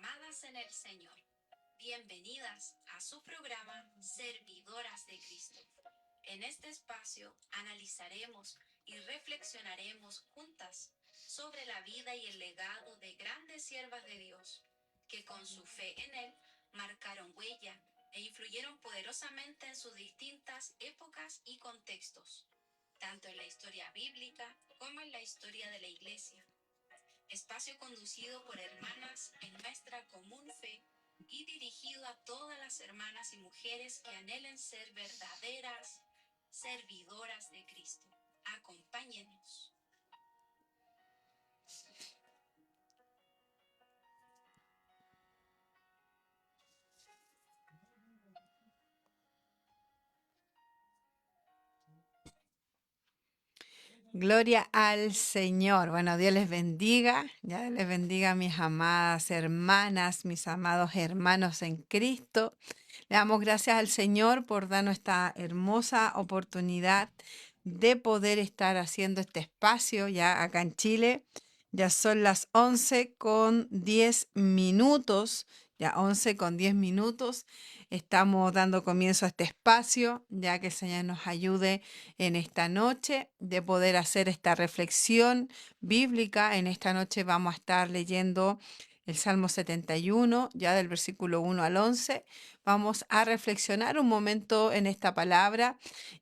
Amadas en el Señor, bienvenidas a su programa Servidoras de Cristo. En este espacio analizaremos y reflexionaremos juntas sobre la vida y el legado de grandes siervas de Dios, que con su fe en Él marcaron huella e influyeron poderosamente en sus distintas épocas y contextos, tanto en la historia bíblica como en la historia de la Iglesia. Espacio conducido por hermanas en nuestra común fe y dirigido a todas las hermanas y mujeres que anhelen ser verdaderas servidoras de Cristo. Acompáñenos. Gloria al Señor. Bueno, Dios les bendiga. Ya les bendiga a mis amadas hermanas, mis amados hermanos en Cristo. Le damos gracias al Señor por darnos esta hermosa oportunidad de poder estar haciendo este espacio ya acá en Chile. Ya son las 11:10. Ya 11:10. Estamos dando comienzo a este espacio, ya que el Señor nos ayude en esta noche de poder hacer esta reflexión bíblica. En esta noche vamos a estar leyendo el Salmo 71, ya del versículo 1 al 11. Vamos a reflexionar un momento en esta palabra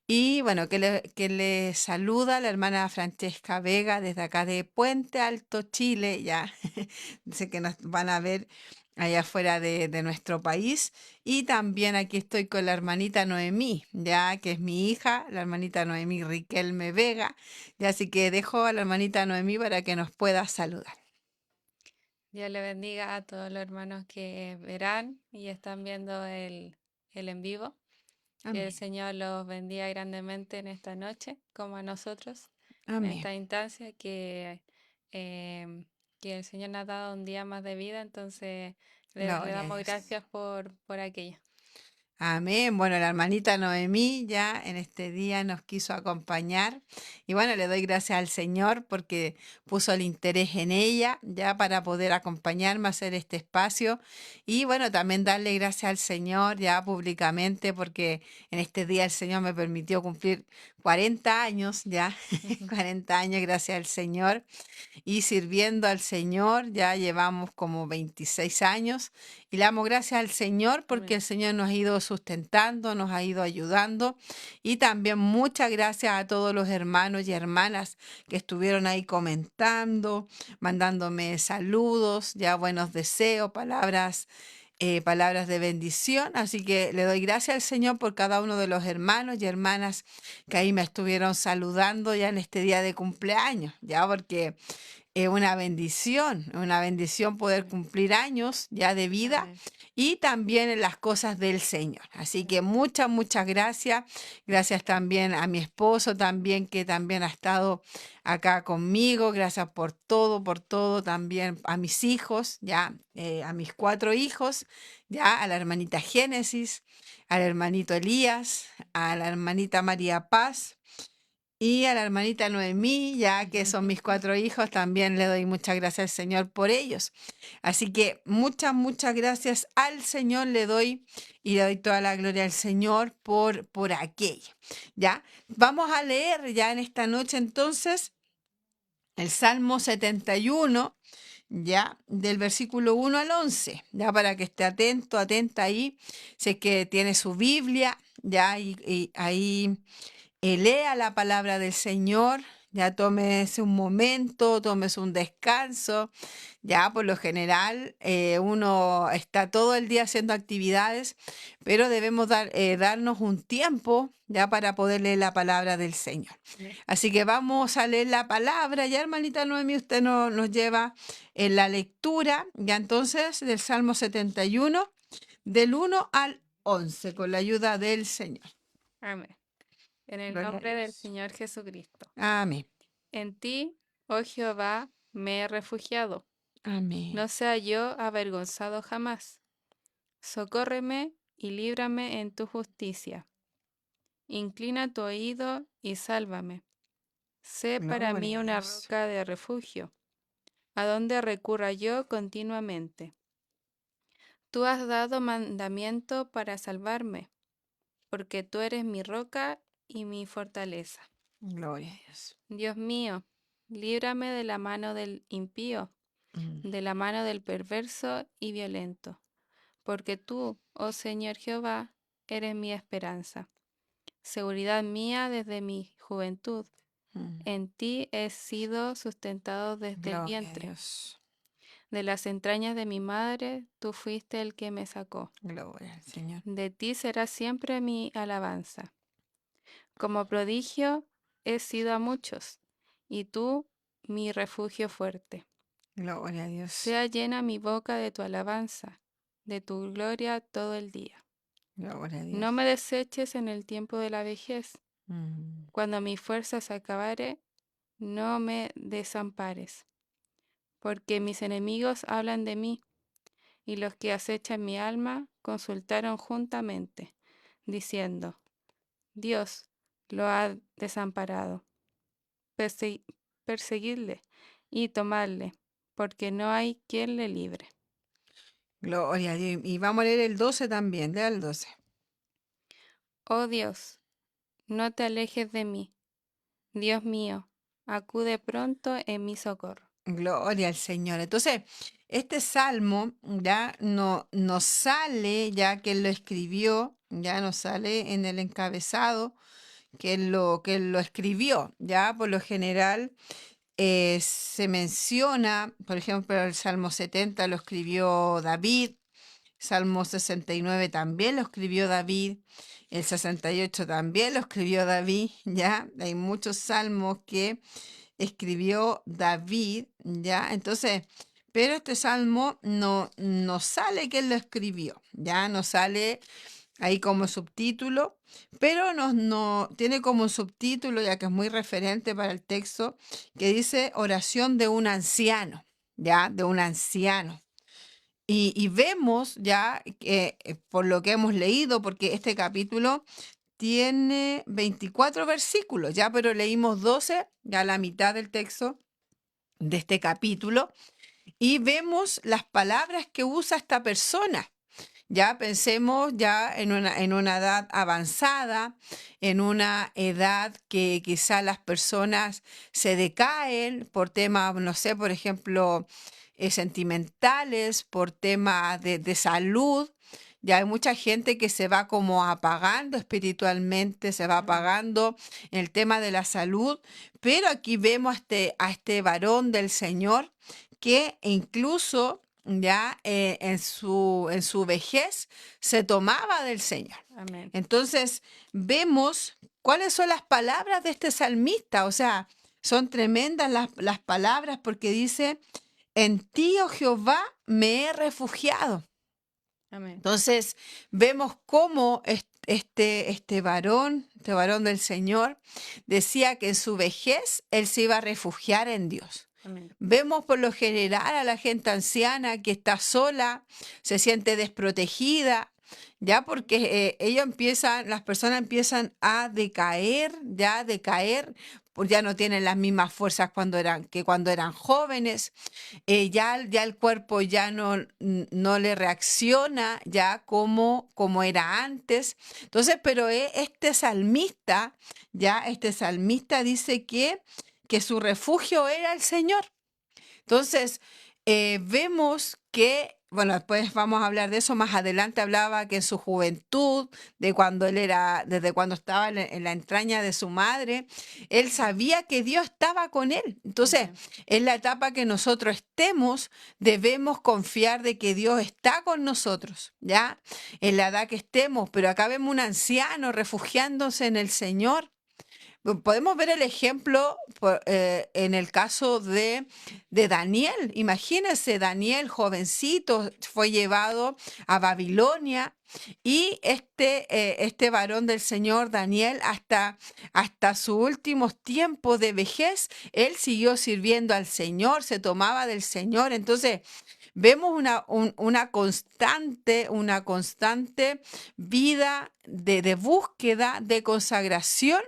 y bueno, que le saluda la hermana Francesca Vega desde acá de Puente Alto, Chile. Ya sé que nos van a ver allá afuera de nuestro país. Y también aquí estoy con la hermanita Noemí, ya que es mi hija, la hermanita Noemí Riquelme Vega. Ya así que dejo a la hermanita Noemí para que nos pueda saludar. Dios le bendiga a todos los hermanos que verán y están viendo el en vivo. Que el Amén. Señor los bendiga grandemente en esta noche, como a nosotros, en Amén. esta instancia que el Señor nos ha dado un día más de vida, entonces le Gloria a damos Dios. gracias por aquello. Amén. Bueno, la hermanita Noemí ya en este día nos quiso acompañar y bueno, le doy gracias al Señor porque puso el interés en ella ya para poder acompañarme a hacer este espacio y bueno, también darle gracias al Señor ya públicamente porque en este día el Señor me permitió cumplir 40 años ya, 40 años gracias al Señor y sirviendo al Señor. Ya llevamos como 26 años y le damos gracias al Señor porque Amén. el Señor nos ha ido sustentando, nos ha ido ayudando y también muchas gracias a todos los hermanos y hermanas que estuvieron ahí comentando, mandándome saludos, ya buenos deseos, palabras de bendición. Así que le doy gracias al Señor por cada uno de los hermanos y hermanas que ahí me estuvieron saludando ya en este día de cumpleaños, ya porque es una bendición poder cumplir años ya de vida Amén. y también en las cosas del Señor. Así que muchas, muchas gracias. Gracias también a mi esposo también, que también ha estado acá conmigo. Gracias por todo también a mis hijos, ya, a mis 4 hijos, ya, a la hermanita Génesis, al hermanito Elías, a la hermanita María Paz. Y a la hermanita Noemí, ya que son mis 4 hijos, también le doy muchas gracias al Señor por ellos. Así que muchas, muchas gracias al Señor le doy y le doy toda la gloria al Señor por aquello. ¿Ya? Vamos a leer ya en esta noche entonces el Salmo 71, ya, del versículo 1 al 11, ya para que esté atento, atenta ahí, si es que tiene su Biblia, ya, y ahí lea la palabra del Señor, ya tómese un momento, tómese un descanso. Ya por lo general uno está todo el día haciendo actividades, pero debemos darnos un tiempo ya para poder leer la palabra del Señor. Amén. Así que vamos a leer la palabra. Ya, hermanita Noemi, usted nos lleva en la lectura, ya entonces, del Salmo 71, del 1 al 11, con la ayuda del Señor. Amén. En el Gloria a nombre del Dios. Señor Jesucristo. Amén. En ti, oh Jehová, me he refugiado. Amén. No sea yo avergonzado jamás. Socórreme y líbrame en tu justicia. Inclina tu oído y sálvame. Sé para mí Gloria a una Dios. roca de refugio, a donde recurra yo continuamente. Tú has dado mandamiento para salvarme, porque tú eres mi roca y mi fortaleza. Gloria a Dios. Dios mío, líbrame de la mano del impío, Mm. de la mano del perverso y violento, porque tú, oh Señor Jehová, eres mi esperanza, seguridad mía desde mi juventud. Mm. En ti he sido sustentado desde el Gloria a vientre. Dios. De las entrañas de mi madre, tú fuiste el que me sacó. Gloria al Señor. De ti será siempre mi alabanza. Como prodigio he sido a muchos, y tú mi refugio fuerte. Gloria a Dios. Sea llena mi boca de tu alabanza, de tu gloria todo el día. Gloria a Dios. No me deseches en el tiempo de la vejez. Mm. Cuando mi fuerza se acabare, no me desampares. Porque mis enemigos hablan de mí, y los que acechan mi alma consultaron juntamente, diciendo, Dios lo ha desamparado. Perseguidle y tomadle, porque no hay quien le libre. Gloria a Dios. Y vamos a leer el 12 también. Lea el 12. Oh Dios, no te alejes de mí. Dios mío, acude pronto en mi socorro. Gloria al Señor. Entonces, este salmo ya no nos sale, ya que él lo escribió, ya nos sale en el encabezado que él lo escribió. Ya por lo general se menciona, por ejemplo, el Salmo 70 lo escribió David, Salmo 69 también lo escribió David, el 68 también lo escribió David, ya hay muchos salmos que escribió David, ¿ya? Entonces, pero este salmo no sale que él lo escribió, ¿ya? No sale ahí como subtítulo, pero no tiene como un subtítulo, ya que es muy referente para el texto, que dice oración de un anciano, ¿ya? De un anciano. Y vemos ya que por lo que hemos leído, porque este capítulo tiene 24 versículos, ya, pero leímos 12, ya la mitad del texto de este capítulo, y vemos las palabras que usa esta persona. Ya pensemos ya en una edad avanzada, en una edad que quizá las personas se decaen por temas, no sé, por ejemplo, sentimentales, por temas de salud. Ya hay mucha gente que se va como apagando espiritualmente, se va apagando en el tema de la salud, pero aquí vemos a este varón del Señor que incluso ya en su vejez se tomaba del Señor. Amén. Entonces vemos cuáles son las palabras de este salmista, o sea, son tremendas las palabras porque dice, en ti, oh Jehová, me he refugiado. Amén. Entonces vemos cómo este varón del Señor, decía que en su vejez él se iba a refugiar en Dios. Amén. Vemos por lo general a la gente anciana que está sola, se siente desprotegida, ya porque las personas empiezan a decaer, pues ya no tienen las mismas fuerzas que cuando eran jóvenes, ya el cuerpo ya no le reacciona ya como era antes. Entonces, pero este salmista dice que su refugio era el Señor. Entonces, vemos que, bueno, después vamos a hablar de eso, más adelante hablaba que en su juventud, desde cuando estaba en la entraña de su madre, él sabía que Dios estaba con él. Entonces, Amén. en la etapa que nosotros estemos, debemos confiar de que Dios está con nosotros, ¿ya? En la edad que estemos, pero acá vemos un anciano refugiándose en el Señor. Podemos ver el ejemplo en el caso de Daniel. Imagínense, Daniel, jovencito, fue llevado a Babilonia y este varón del Señor, Daniel, hasta sus últimos tiempos de vejez, él siguió sirviendo al Señor, se tomaba del Señor. Entonces, vemos una constante vida de búsqueda, de consagración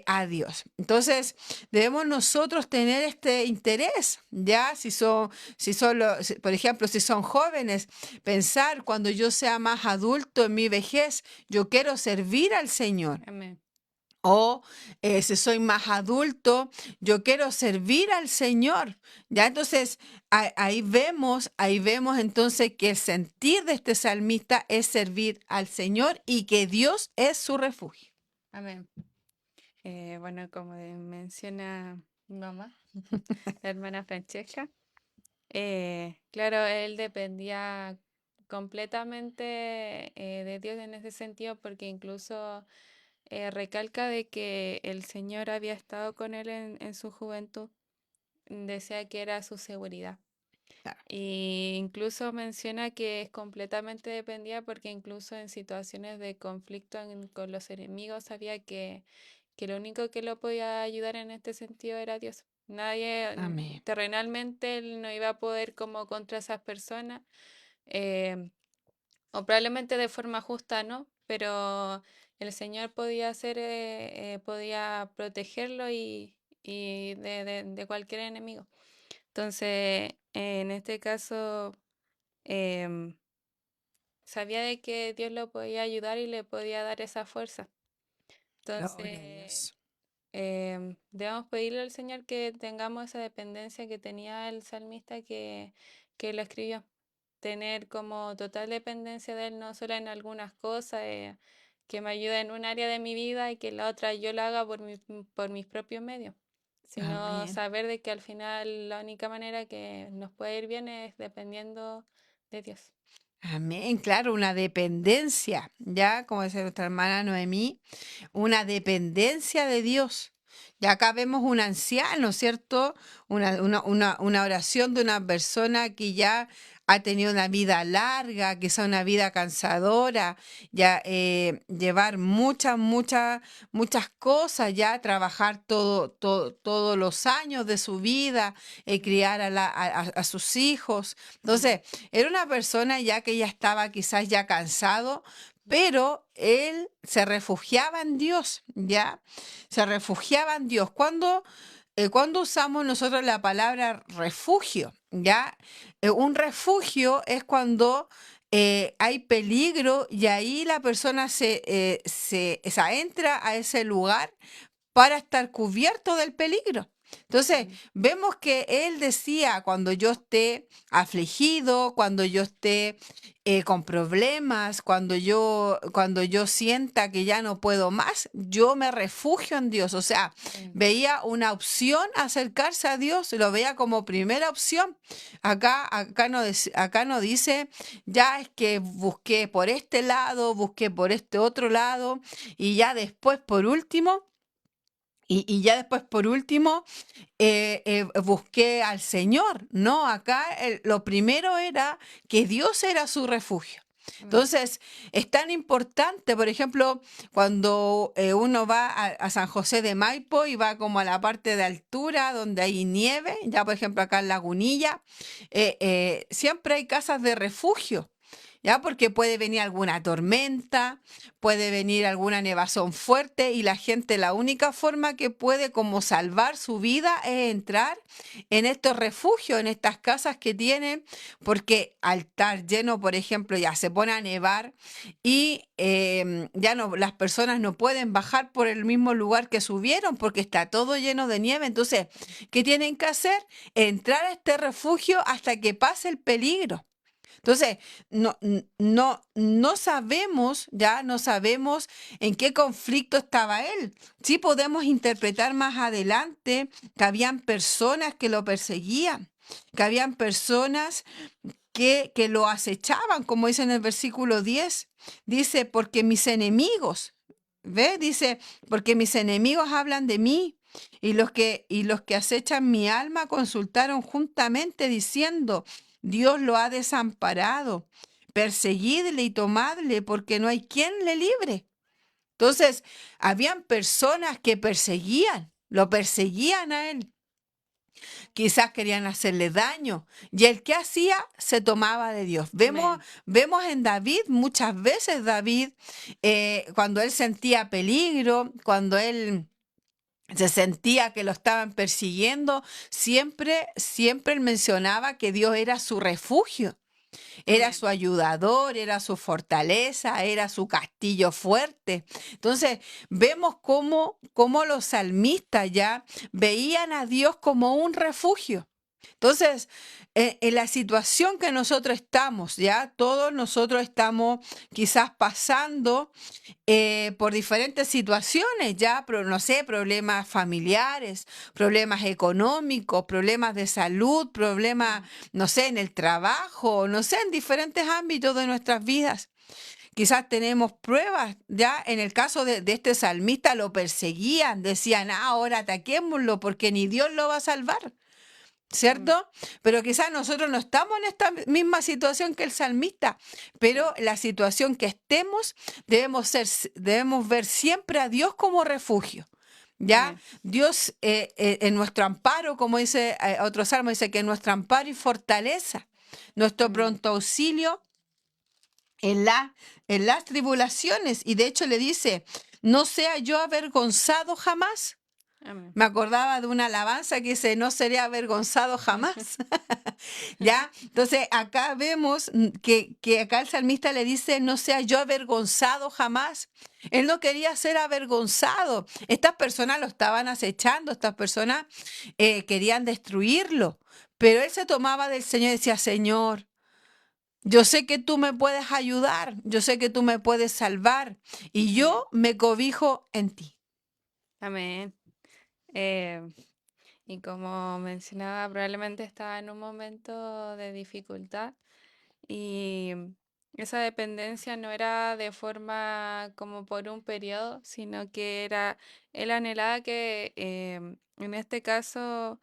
a Dios. Entonces, debemos nosotros tener este interés, ¿ya? Por ejemplo, si son jóvenes, pensar cuando yo sea más adulto en mi vejez, yo quiero servir al Señor. Amén. O si soy más adulto, yo quiero servir al Señor. Ya entonces ahí vemos entonces que el sentir de este salmista es servir al Señor y que Dios es su refugio. Amén. Bueno, como menciona mi mamá, la hermana Francesca, claro, él dependía completamente de Dios en ese sentido, porque incluso recalca de que el Señor había estado con él en su juventud, decía que era su seguridad. Claro. Y incluso menciona que es completamente dependía porque incluso en situaciones de conflicto con los enemigos sabía que lo único que lo podía ayudar en este sentido era Dios. Nadie, Amén. terrenalmente, él no iba a poder como contra esas personas, eh, o probablemente de forma justa, ¿no? Pero el Señor podía hacer, podía protegerlo y de cualquier enemigo. Entonces, en este caso, em, sabía de que Dios lo podía ayudar y le podía dar esa fuerza. Gloria a Entonces, Dios. debemos pedirle al Señor que tengamos esa dependencia que tenía el salmista que lo escribió. Tener como total dependencia de Él, no solo en algunas cosas, que me ayude en un área de mi vida y que la otra yo la haga por mis propios medios, sino Amén. saber de que al final la única manera que nos puede ir bien es dependiendo de Dios. Amén. Claro, una dependencia, ya como dice nuestra hermana Noemí, una dependencia de Dios. Y acá vemos un anciano, ¿cierto? Una oración de una persona que ya ha tenido una vida larga, quizá una vida cansadora, ya llevar muchas cosas, ya trabajar todos los años de su vida, criar a sus hijos. Entonces, era una persona ya que ya estaba quizás ya cansado, pero él se refugiaba en Dios, ¿ya? Se refugiaba en Dios. ¿Cuándo usamos nosotros la palabra refugio? ¿Ya? Un refugio es cuando hay peligro y ahí la persona entra a ese lugar para estar cubierto del peligro. Entonces, Amén. vemos que él decía, cuando yo esté afligido, cuando yo esté con problemas, cuando yo sienta que ya no puedo más, yo me refugio en Dios. O sea, Amén. veía una opción acercarse a Dios, lo veía como primera opción. Acá no dice, ya es que busqué por este lado, busqué por este otro lado, y ya después, por último, ya después, por último, busqué al Señor. No, acá lo primero era que Dios era su refugio. Amén. Entonces, es tan importante, por ejemplo, cuando uno va a San José de Maipo y va como a la parte de altura donde hay nieve, ya por ejemplo acá en Lagunilla, siempre hay casas de refugio. ¿Ya? Porque puede venir alguna tormenta, puede venir alguna nevazón fuerte y la gente la única forma que puede como salvar su vida es entrar en estos refugios, en estas casas que tienen, porque al estar lleno, por ejemplo, ya se pone a nevar y ya no, las personas no pueden bajar por el mismo lugar que subieron porque está todo lleno de nieve. Entonces, ¿qué tienen que hacer? Entrar a este refugio hasta que pase el peligro. Entonces, no sabemos, ya no sabemos en qué conflicto estaba él. Sí podemos interpretar más adelante que habían personas que lo perseguían, que habían personas que lo acechaban, como dice en el versículo 10. Dice, porque mis enemigos, ¿ve? Dice, porque mis enemigos hablan de mí. Y los que acechan mi alma consultaron juntamente diciendo, Dios lo ha desamparado. Perseguidle y tomadle, porque no hay quien le libre. Entonces, habían personas que lo perseguían a él. Quizás querían hacerle daño. Y el que hacía se tomaba de Dios. Vemos, Amén. vemos en David, muchas veces David, cuando él sentía peligro, cuando él se sentía que lo estaban persiguiendo, siempre él mencionaba que Dios era su refugio, era Amén. su ayudador, era su fortaleza, era su castillo fuerte. Entonces, vemos cómo los salmistas ya veían a Dios como un refugio. Entonces, en la situación que nosotros estamos, ya todos nosotros estamos quizás pasando por diferentes situaciones, ya, no sé, problemas familiares, problemas económicos, problemas de salud, problemas, no sé, en el trabajo, no sé, en diferentes ámbitos de nuestras vidas. Quizás tenemos pruebas, ya en el caso de este salmista lo perseguían, decían, ahora ataquémoslo porque ni Dios lo va a salvar. ¿Cierto? Pero quizás nosotros no estamos en esta misma situación que el salmista, pero la situación que estemos debemos ver siempre a Dios como refugio. ¿Ya? Amén. Dios en nuestro amparo, como dice otro salmo, dice que nuestro amparo y fortaleza, nuestro Amén. pronto auxilio en las tribulaciones. Y de hecho le dice, no sea yo avergonzado jamás. Amén. Me acordaba de una alabanza que dice, no seré avergonzado jamás. ¿Ya? Entonces acá vemos que acá el salmista le dice, no sea yo avergonzado jamás. Él no quería ser avergonzado. Estas personas lo estaban acechando, estas personas querían destruirlo. Pero él se tomaba del Señor y decía, Señor, yo sé que tú me puedes ayudar, yo sé que tú me puedes salvar y yo me cobijo en ti. Amén. Eh, y como mencionaba, probablemente estaba en un momento de dificultad y esa dependencia no era de forma como por un periodo, sino que era, él anhelaba que en este caso,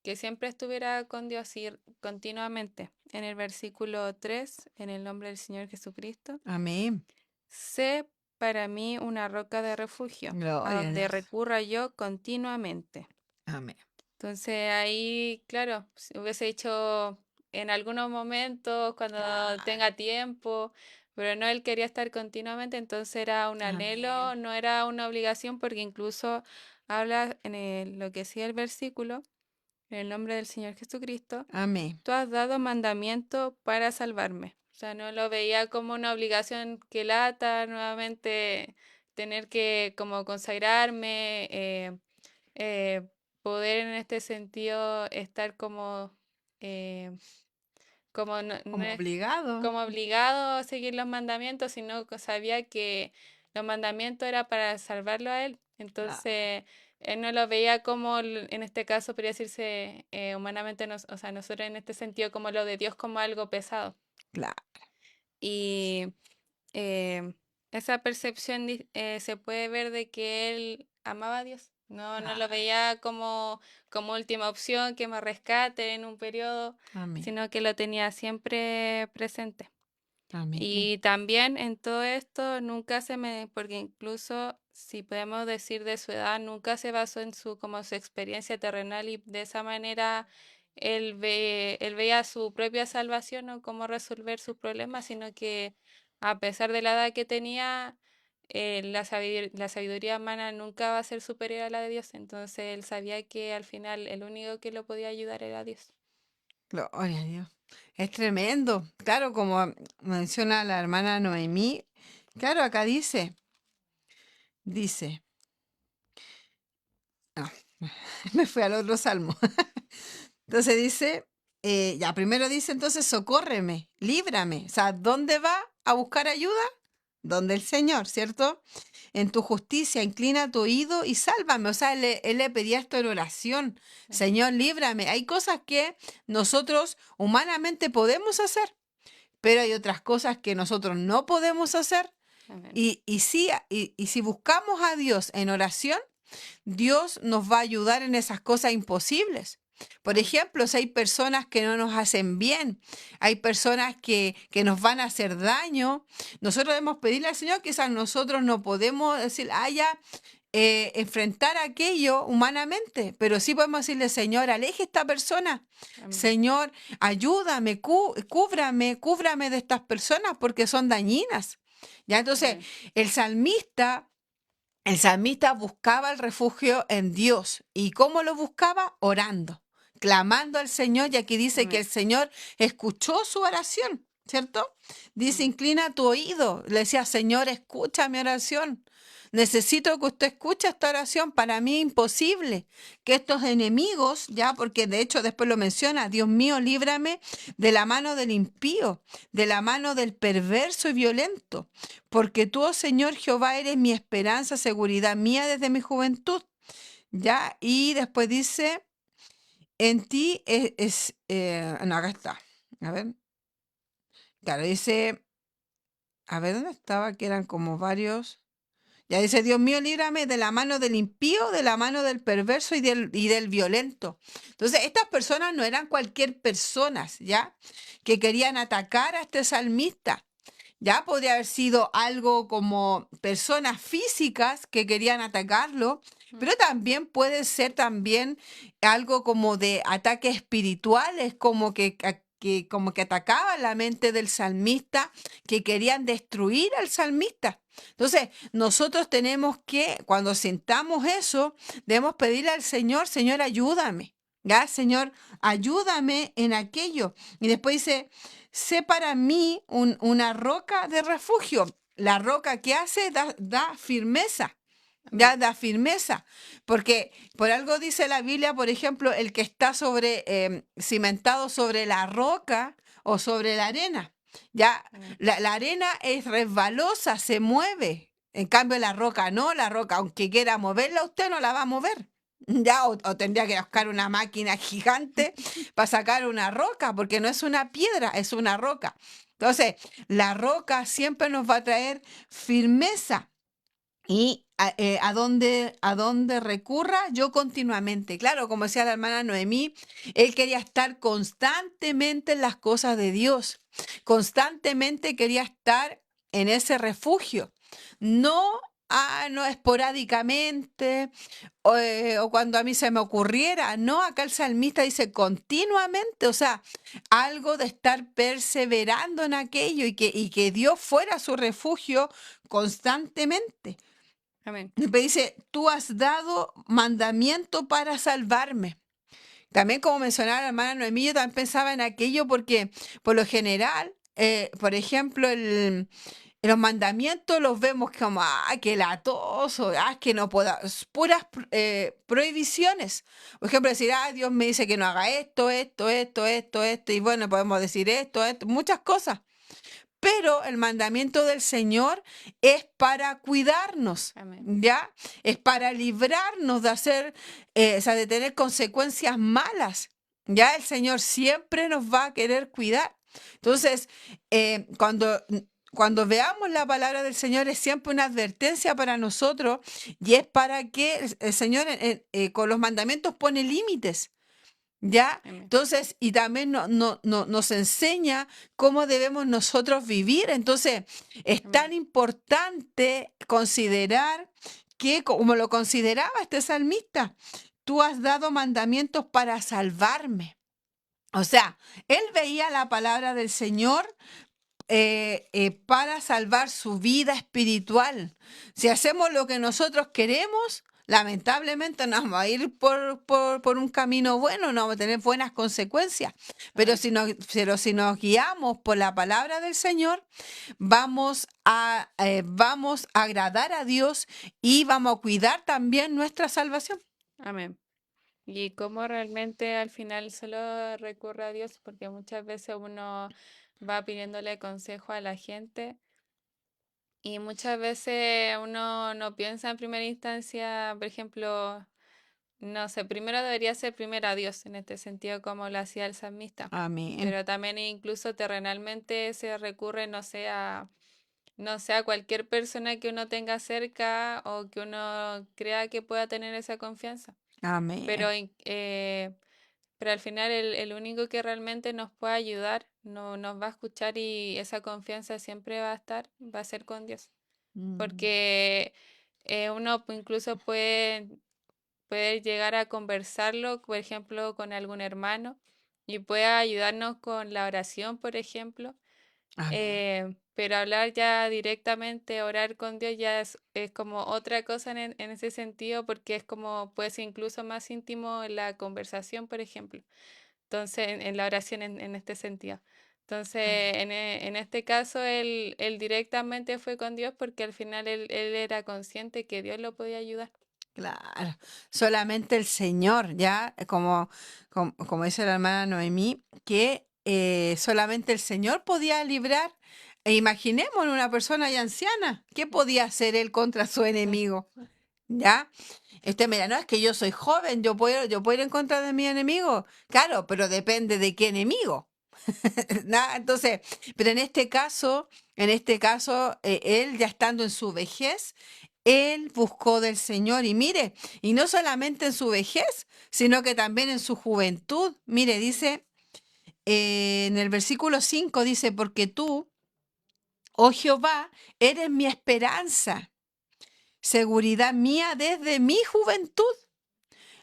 que siempre estuviera con Dios y continuamente. En el versículo 3, en el nombre del Señor Jesucristo, Amén. sé para mí una roca de refugio, a Gloria a donde Dios. recurra yo continuamente. Amén. Entonces ahí, claro, si hubiese dicho en algunos momentos, cuando tenga tiempo, pero no, él quería estar continuamente, entonces era un anhelo, Amén. no era una obligación, porque incluso habla lo que sigue el versículo, en el nombre del Señor Jesucristo, Amén. tú has dado mandamiento para salvarme. O sea, no lo veía como una obligación que lata nuevamente tener que como consagrarme, eh, poder en este sentido estar como, eh, como, no Como es obligado. como obligado a seguir los mandamientos, sino que sabía que los mandamientos era para salvarlo a él. Claro. Entonces, él no lo veía como, en este caso, podría decirse humanamente, o sea, nosotros en este sentido, como lo de Dios como algo pesado. Claro. Y eh, esa percepción se puede ver de que él amaba a Dios. No lo veía como última opción, que me rescate en un periodo, Amén. sino que lo tenía siempre presente. Amén. Y también en todo esto porque incluso si podemos decir de su edad, nunca se basó en como su experiencia terrenal y de esa manera él veía su propia salvación o cómo resolver sus problemas, sino que a pesar de la edad que tenía, la sabiduría humana nunca va a ser superior a la de Dios. Entonces él sabía que al final el único que lo podía ayudar era Dios. Gloria a Dios. Es tremendo. Claro, como menciona la hermana Noemí, claro, acá dice, no, me fui al otro salmo. Entonces dice, ya primero dice, entonces socórreme, líbrame. O sea, ¿dónde va a buscar ayuda? Donde el Señor, ¿cierto? En tu justicia, inclina tu oído y sálvame. O sea, él le pedía esto en oración. Señor, líbrame. Hay cosas que nosotros humanamente podemos hacer, pero hay otras cosas que nosotros no podemos hacer. Amén. Y si buscamos a Dios en oración, Dios nos va a ayudar en esas cosas imposibles. Por Amén. ejemplo, si hay personas que no nos hacen bien, hay personas que nos van a hacer daño, nosotros debemos pedirle al Señor, quizás nosotros no podemos decir, enfrentar aquello humanamente, pero sí podemos decirle, Señor, aleje esta persona. Amén. Señor, ayúdame, cúbrame de estas personas porque son dañinas. Ya, entonces, Amén. el salmista el salmista buscaba el refugio en Dios. ¿Y cómo lo buscaba? Orando, clamando al Señor. Y aquí dice que Amén. el Señor escuchó su oración, ¿cierto? Dice, Amén. inclina tu oído. Le decía, Señor, escucha mi oración. Necesito que usted escuche esta oración. Para mí es imposible que estos enemigos, ya, porque de hecho después lo menciona, Dios mío, líbrame de la mano del impío, de la mano del perverso y violento. Porque tú, oh Señor Jehová, eres mi esperanza, seguridad mía desde mi juventud. ¿Ya? Y después dice, en ti no, acá está. A ver, claro, dice, a ver, ¿dónde estaba? Que eran como varios. Ya dice, Dios mío, líbrame de la mano del impío, de la mano del perverso y del violento. Entonces, estas personas no eran cualquier personas, ¿ya? Que querían atacar a este salmista. Ya podría haber sido algo como personas físicas que querían atacarlo, Mm. pero también puede ser también algo como de ataques espirituales, como que atacaban la mente del salmista, que querían destruir al salmista. Entonces, nosotros tenemos que, cuando sintamos eso, debemos pedirle al Señor, Señor, ayúdame. Ya, Señor, ayúdame en aquello. Y después dice, sé para mí una roca de refugio. La roca que hace da firmeza, Amén. da firmeza. Porque por algo dice la Biblia, por ejemplo, el que está cimentado sobre la roca o sobre la arena. Ya, Amén. la arena es resbalosa, se mueve. En cambio, la roca no, la roca, aunque quiera moverla, usted no la va a mover. Ya, o tendría que buscar una máquina gigante para sacar una roca, porque no es una piedra, es una roca. Entonces, la roca siempre nos va a traer firmeza. Y a donde recurra yo continuamente. Claro, como decía la hermana Noemí, él quería estar constantemente en las cosas de Dios. Constantemente quería estar en ese refugio. No, no esporádicamente, o cuando a mí se me ocurriera. No, acá el salmista dice continuamente, o sea, algo de estar perseverando en aquello y que Dios fuera su refugio constantemente. Amén. Después dice, tú has dado mandamiento para salvarme. También como mencionaba la hermana Noemí, yo también pensaba en aquello porque por lo general, por ejemplo, los mandamientos los vemos como, que latoso, que no puedo, puras prohibiciones. Por ejemplo, decir, Dios me dice que no haga esto, esto, esto, esto, esto, y bueno, podemos decir esto, muchas cosas. Pero el mandamiento del Señor es para cuidarnos, Amén. ¿ya? Es para librarnos de o sea, de tener consecuencias malas. Ya el Señor siempre nos va a querer cuidar. Entonces, cuando veamos la palabra del Señor es siempre una advertencia para nosotros y es para que el Señor con los mandamientos pone límites. ¿Ya? Amén. Entonces, y también nos enseña cómo debemos nosotros vivir. Entonces, es Amén. tan importante considerar que, como lo consideraba este salmista, tú has dado mandamientos para salvarme. O sea, él veía la palabra del Señor para salvar su vida espiritual. Si hacemos lo que nosotros queremos, lamentablemente no vamos a ir por un camino bueno, no vamos a tener buenas consecuencias. Pero Amén. si nos guiamos por la palabra del Señor, vamos a agradar a Dios y vamos a cuidar también nuestra salvación. Amén. Y cómo realmente al final solo recurre a Dios, porque muchas veces uno va pidiéndole consejo a la gente y muchas veces uno no piensa en primera instancia, por ejemplo, no sé, primero debería ser primero a Dios, en este sentido como lo hacía el salmista, Amén. pero también incluso terrenalmente se recurre, no sé, a cualquier persona que uno tenga cerca o que uno crea que pueda tener esa confianza. Amén. Pero, pero al final el único que realmente nos puede ayudar, no, nos va a escuchar y esa confianza siempre va a estar, va a ser con Dios. Mm. Porque uno incluso puede llegar a conversarlo, por ejemplo, con algún hermano y puede ayudarnos con la oración, por ejemplo. Amén. pero hablar ya directamente, orar con Dios ya es como otra cosa en ese sentido, porque es como, puede ser incluso más íntimo en la conversación, por ejemplo. Entonces, en la oración en este sentido. Entonces, Amén. en este caso, él directamente fue con Dios porque al final él era consciente que Dios lo podía ayudar. Claro, solamente el Señor, ya, como dice la hermana Noemí, que solamente el Señor podía librar. E imaginemos una persona ya anciana, ¿qué podía hacer él contra su enemigo? ¿Ya? Usted mira, no es que yo soy joven, yo puedo ir en contra de mi enemigo. Claro, pero depende de qué enemigo. Entonces, pero en este caso, él ya estando en su vejez, él buscó del Señor y mire, y no solamente en su vejez, sino que también en su juventud. Mire, dice en el versículo 5 dice, porque tú, oh Jehová, eres mi esperanza, seguridad mía desde mi juventud.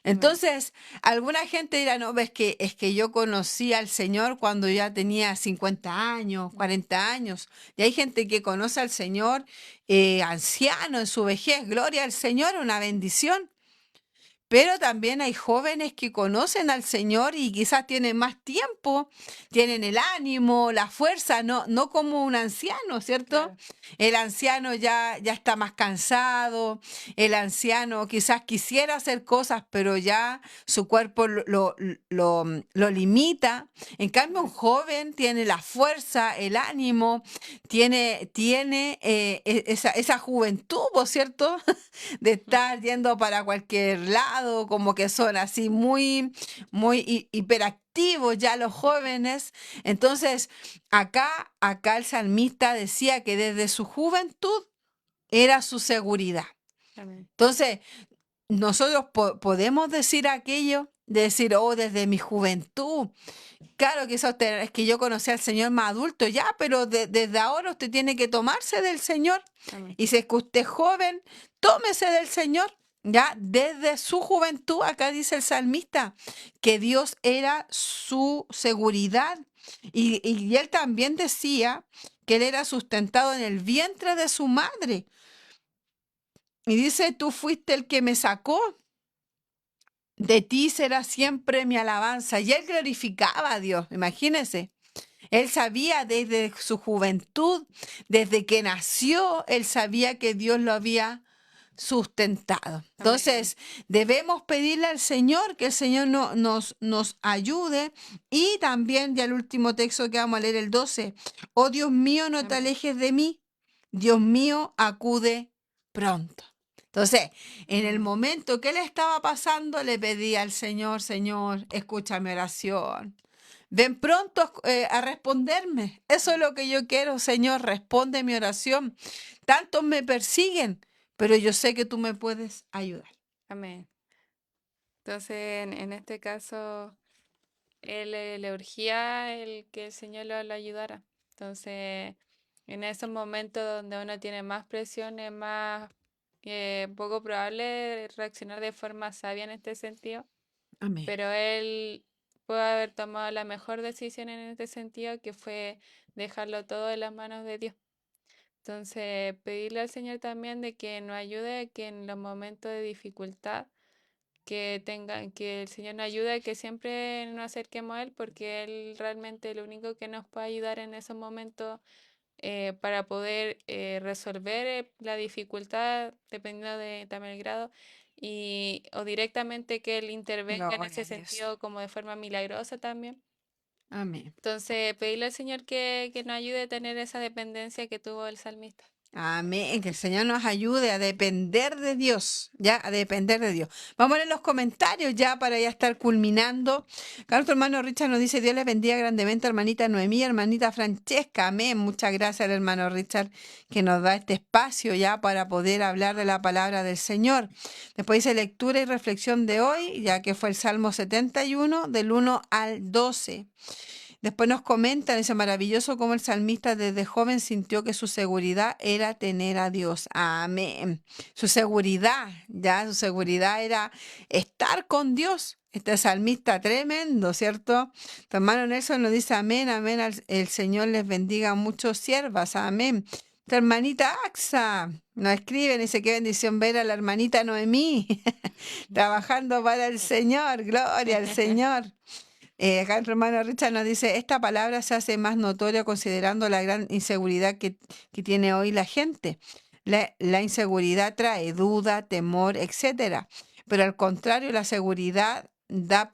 Amén. Entonces, alguna gente dirá, no, es que yo conocí al Señor cuando ya tenía 50 años, 40 años. Y hay gente que conoce al Señor anciano en su vejez. Gloria al Señor, una bendición. Pero también hay jóvenes que conocen al Señor y quizás tienen más tiempo, tienen el ánimo, la fuerza, no como un anciano, ¿cierto? Claro. El anciano ya está más cansado, el anciano quizás quisiera hacer cosas, pero ya su cuerpo lo limita. En cambio, un joven tiene la fuerza, el ánimo, tiene esa juventud, ¿no es cierto? De estar yendo para cualquier lado, como que son así muy hiperactivos ya los jóvenes. Entonces, acá el salmista decía que desde su juventud era su seguridad. Amén. Entonces, nosotros podemos decir aquello, de decir, oh, desde mi juventud. Claro que es que yo conocí al Señor más adulto ya, pero desde ahora usted tiene que tomarse del Señor. Amén. Y si es que usted es joven, tómese del Señor. Ya, desde su juventud, acá dice el salmista, que Dios era su seguridad. Y él también decía que él era sustentado en el vientre de su madre. Y dice, tú fuiste el que me sacó. De ti será siempre mi alabanza. Y él glorificaba a Dios, imagínense. Él sabía desde su juventud, desde que nació, él sabía que Dios lo había sustentado. Amén. Entonces, debemos pedirle al Señor que el Señor nos ayude. Y también, ya el último texto que vamos a leer, el 12. Oh Dios mío, no te Amén. alejes de mí. Dios mío, acude pronto. Entonces, en el Amén. momento que él estaba pasando, le pedí al Señor, Señor, escucha mi oración. Ven pronto a responderme. Eso es lo que yo quiero, Señor. Responde mi oración. Tantos me persiguen, pero yo sé que tú me puedes ayudar. Amén. Entonces, en este caso, él le urgía el que el Señor lo ayudara. Entonces, en esos momentos donde uno tiene más presión, es más poco probable reaccionar de forma sabia en este sentido, Amén. pero él puede haber tomado la mejor decisión en este sentido, que fue dejarlo todo en las manos de Dios. Entonces, pedirle al Señor también de que nos ayude, que en los momentos de dificultad que el Señor nos ayude, que siempre nos acerquemos a Él, porque Él realmente es lo único que nos puede ayudar en esos momentos para poder resolver la dificultad, dependiendo de también el grado, o directamente que Él intervenga en Gloria ese a Dios. sentido como de forma milagrosa también. Amén. Entonces, pedirle al Señor que nos ayude a tener esa dependencia que tuvo el salmista. Amén. Que el Señor nos ayude a depender de Dios, ya, a depender de Dios. Vamos a leer los comentarios ya para ya estar culminando. Acá nuestro hermano Richard nos dice, Dios les bendiga grandemente, hermanita Noemí, hermanita Francesca. Amén. Muchas gracias al hermano Richard que nos da este espacio ya para poder hablar de la palabra del Señor. Después dice lectura y reflexión de hoy, ya que fue el Salmo 71, del 1 al 12. Después nos comentan, ese maravilloso como el salmista desde joven sintió que su seguridad era tener a Dios. Amén. Su seguridad, ya, su seguridad era estar con Dios. Este salmista tremendo, ¿cierto? Tu hermano Nelson nos dice amén, amén. El Señor les bendiga a muchos siervas. Amén. Tu hermanita Axa nos escribe, dice qué bendición ver a la hermanita Noemí trabajando para el Señor. Gloria al Señor. Acá el hermano Richard nos dice, esta palabra se hace más notoria considerando la gran inseguridad que tiene hoy la gente. La inseguridad trae duda, temor, etcétera. Pero al contrario, la seguridad da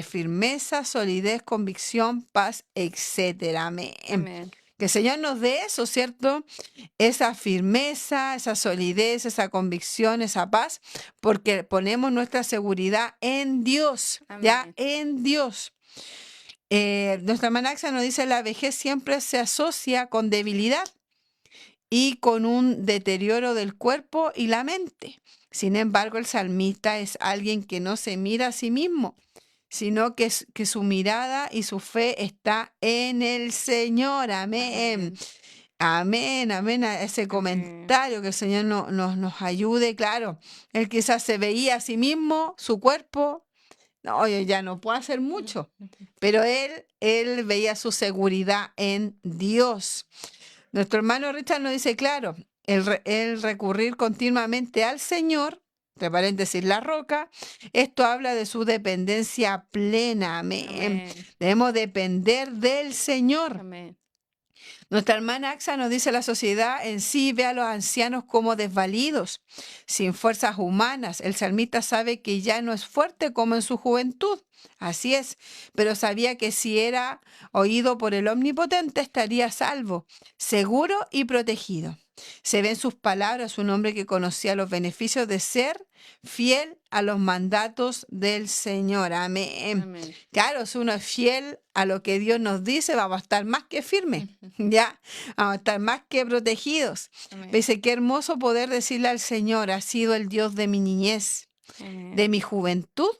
firmeza, solidez, convicción, paz, etcétera. Amén. Amén. Que el Señor nos dé eso, ¿cierto? Esa firmeza, esa solidez, esa convicción, esa paz, porque ponemos nuestra seguridad en Dios, ya Amén. en Dios. Nuestra hermana Axa nos dice, la vejez siempre se asocia con debilidad y con un deterioro del cuerpo y la mente. Sin embargo, el salmista es alguien que no se mira a sí mismo, sino que su mirada y su fe está en el Señor. Amén. Amén. Amén, amén a ese Amén. comentario, que el Señor nos ayude. Claro, él quizás se veía a sí mismo, su cuerpo, no, oye, ya no puede hacer mucho, pero él veía su seguridad en Dios. Nuestro hermano Richard nos dice, claro, el recurrir continuamente al Señor, entre paréntesis, la roca, esto habla de su dependencia plena. Amén. Amén. Debemos depender del Señor. Amén. Nuestra hermana Axa nos dice la sociedad en sí ve a los ancianos como desvalidos, sin fuerzas humanas. El salmista sabe que ya no es fuerte como en su juventud. Así es, pero sabía que si era oído por el Omnipotente estaría salvo, seguro y protegido. Se ve en sus palabras un hombre que conocía los beneficios de ser fiel a los mandatos del Señor. Amén. Amén. Claro, si uno es fiel a lo que Dios nos dice, vamos a estar más que firmes, ya, vamos a estar más que protegidos. Amén. Dice, qué hermoso poder decirle al Señor, ha sido el Dios de mi niñez, Amén. de mi juventud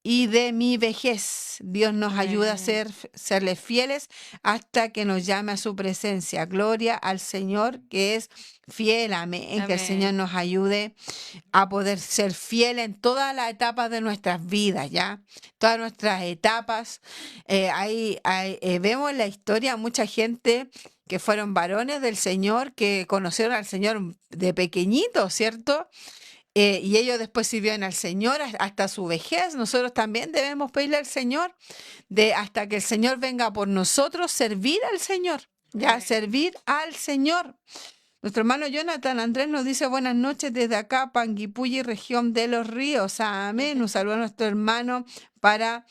y de mi vejez. Dios nos ayuda a Amén. serle fieles hasta que nos llame a su presencia. Gloria al Señor que es fiel. Amén. Que el Señor Amén. nos ayude a poder ser fiel en todas las etapas de nuestras vidas, ¿ya? Todas nuestras etapas. Vemos en la historia mucha gente que fueron varones del Señor, que conocieron al Señor de pequeñitos, ¿cierto? Y ellos después sirvieron al Señor hasta su vejez. Nosotros también debemos pedirle al Señor hasta que el Señor venga por nosotros, servir al Señor, ya, Amén. servir al Señor. Nuestro hermano Jonathan Andrés nos dice buenas noches desde acá, Panguipulli, región de Los Ríos. Amén. Un saludo a nuestro hermano para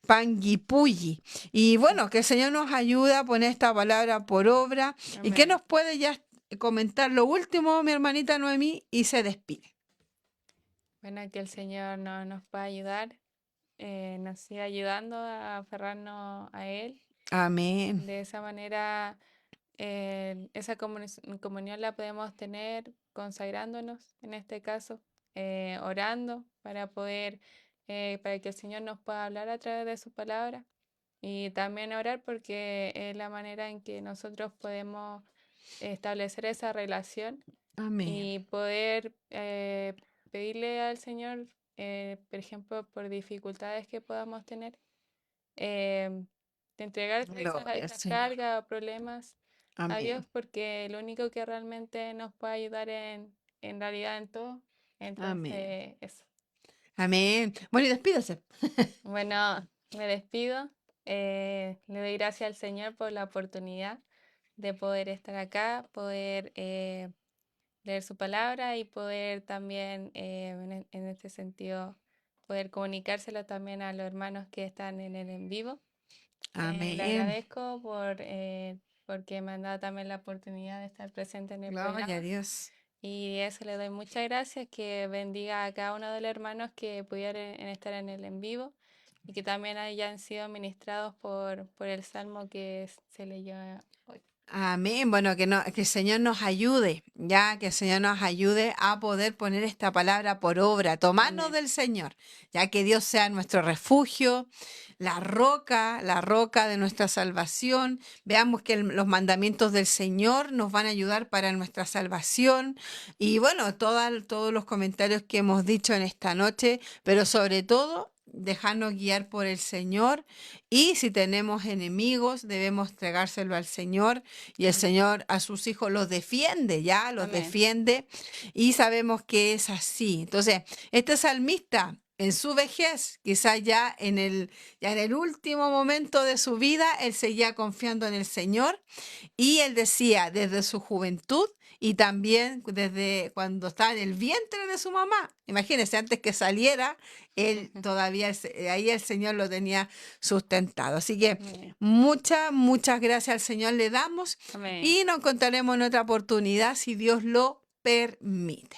Panguipulli. Y bueno, que el Señor nos ayude a poner esta palabra por obra. ¿Y qué Amén. nos puede ya comentar lo último, mi hermanita Noemí? Y se despide. Bueno, que el Señor nos pueda ayudar, nos siga ayudando a aferrarnos a Él. Amén. De esa manera, esa comunión la podemos tener consagrándonos, en este caso, orando para que el Señor nos pueda hablar a través de su palabra. Y también orar porque es la manera en que nosotros podemos establecer esa relación Amén. y poder pedirle al Señor, por ejemplo, por dificultades que podamos tener, de entregar Gloria al esas Señor. cargas o problemas a Dios, Amén. porque lo único que realmente nos puede ayudar en realidad en todo. Amén. Entonces, eso. Amén. Bueno, y despídase. Bueno, me despido. Le doy gracias al Señor por la oportunidad de poder estar acá, poder leer su palabra y poder también, en este sentido, poder comunicárselo también a los hermanos que están en el en vivo. Le Amén. agradezco porque me han dado también la oportunidad de estar presente en el Gloria a programa. Dios. Y eso le doy muchas gracias, que bendiga a cada uno de los hermanos que pudieron estar en el en vivo y que también hayan sido ministrados por el salmo que se leyó hoy. Amén. Bueno, que el Señor nos ayude, ya que el Señor nos ayude a poder poner esta palabra por obra, tomarnos Amén. del Señor, ya que Dios sea nuestro refugio, la roca de nuestra salvación. Veamos que los mandamientos del Señor nos van a ayudar para nuestra salvación. Y bueno, todos los comentarios que hemos dicho en esta noche, pero sobre todo dejarnos guiar por el Señor, y si tenemos enemigos debemos entregárselo al Señor, y el Amén. Señor a sus hijos los defiende, ya los Amén. defiende, y sabemos que es así. Entonces, este salmista en su vejez, quizás ya en el último momento de su vida, él seguía confiando en el Señor, y él decía desde su juventud y también desde cuando estaba en el vientre de su mamá. Imagínense, antes que saliera, él todavía, ahí el Señor lo tenía sustentado. Así que Amén. muchas gracias al Señor le damos, Amén. y nos encontraremos en otra oportunidad si Dios lo permite.